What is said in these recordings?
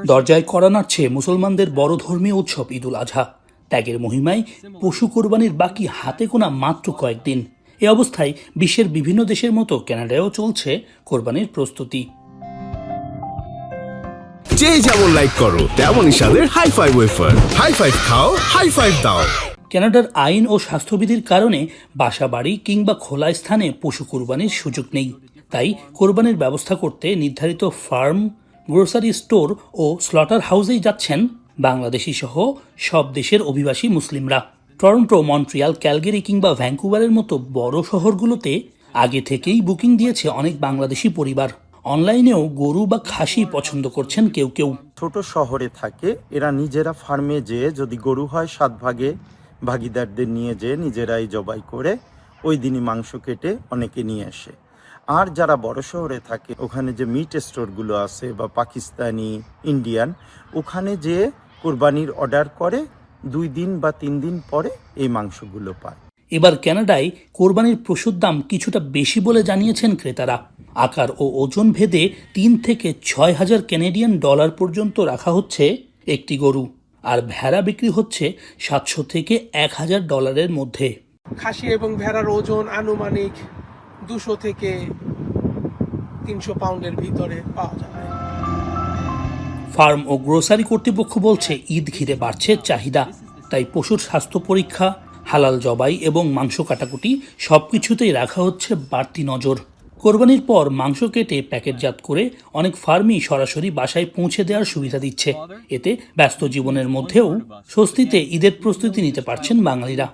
দরজায় কড়া নাড়ছে মুসলমানদের বড় ধর্মীয় উৎসব ঈদুল আজহা। ত্যাগের মহিমায় পশু কোরবানির বাকি হাতে গোনা মাত্র কয়েকদিন। এ অবস্থায় বিশ্বের বিভিন্ন দেশের মতো কানাডায়ও চলছে কোরবানির প্রস্তুতি। যে যেমন লাইক করো তেমনই স্বাদের high five wafer. High five খাও, হাই ফাইভ দাও। কানাডার আইন ও স্বাস্থ্যবিধির কারণে বাসাবাড়ি কিংবা খোলা স্থানে পশু কোরবানির সুযোগ নেই। তাই কোরবানির ব্যবস্থা করতে নির্ধারিত ফার্ম, গ্রোসারি স্টোর ও স্লটার হাউসেই যাচ্ছেন বাংলাদেশি সহ সব দেশের অভিবাসী মুসলিমরা। টরন্টো, মন্ট্রিয়াল, ক্যালগেরি কিংবা ভ্যাঙ্কুভারের মতো বড় শহরগুলোতে আগে থেকেই বুকিং দিয়েছে অনেক বাংলাদেশি পরিবার। অনলাইনেও গরু বা খাসি পছন্দ করছেন কেউ কেউ। ছোট শহরে থাকে, এরা নিজেরা ফার্মে যেয়ে যদি গরু হয় 7 ভাগে ভাগিদারদের নিয়ে যেয়ে নিজেরাই জবাই করে ওই দিনই মাংস কেটে অনেকে নিয়ে আসে। আর যারা বড় শহরে থাকে ওখানে যে মিট স্টোরগুলো আছে বা পাকিস্তানি, ইন্ডিয়ান, ওখানে যেয়ে কোরবানির অর্ডার করে 2 দিন বা 3 দিন পরে এই মাংসগুলো পায়। এবার কানাডায় কোরবানির পশুর দাম কিছুটা বেশি বলে জানিয়েছেন ক্রেতারা। আকার ও ওজন ভেদে 3 থেকে 6 হাজার কানাডিয়ান ডলার পর্যন্ত রাখা হচ্ছে একটি গরু, আর ভেড়া বিক্রি হচ্ছে 700 থেকে 1000 ডলারের মধ্যে। খাসি এবং ভেড়ার ওজন আনুমানিক 200 থেকে 300 পাউন্ডের ভিতরে পাওয়া যাবে। ফার্ম ও গ্রোসারি কর্তৃপক্ষ বলছে ঈদ ঘিরে বাড়ছে চাহিদা, তাই পশুর স্বাস্থ্য পরীক্ষা, হালাল জবাই এবং মাংস কাটাকুটি সবকিছুতেই রাখা হচ্ছে বাড়তি নজর। কোরবানির পর মাংস কেটে প্যাকেটজাত করে অনেক ফার্মই সরাসরি বাসায় পৌঁছে দেওয়ার সুবিধা দিচ্ছে। এতে ব্যস্ত জীবনের মধ্যেও স্বস্তিতে ঈদের প্রস্তুতি নিতে পারছেন বাঙালিরা।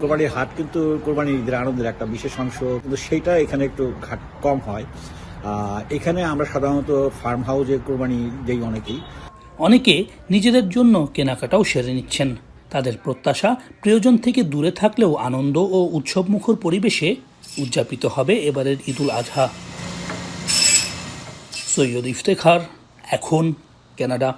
কোরবানির হাট কিন্তু কোরবানির ঈদের আনন্দের একটা বিশেষ অংশ, কিন্তু সেটা এখানে একটু কম হয়। এখানে আমরা সাধারণত ফার্ম হাউসে কোরবানি দেই অনেকে নিজেদের জন্য কেনাকাটাও সেরে নিচ্ছেন। তাদের প্রত্যাশা প্রিয়জন থেকে দূরে থাকলেও আনন্দ ও উৎসবমুখর পরিবেশে উদযাপিত হবে এবারের ঈদুল আজহা। সৈয়দ ইফতেখার, এখন, কানাডা।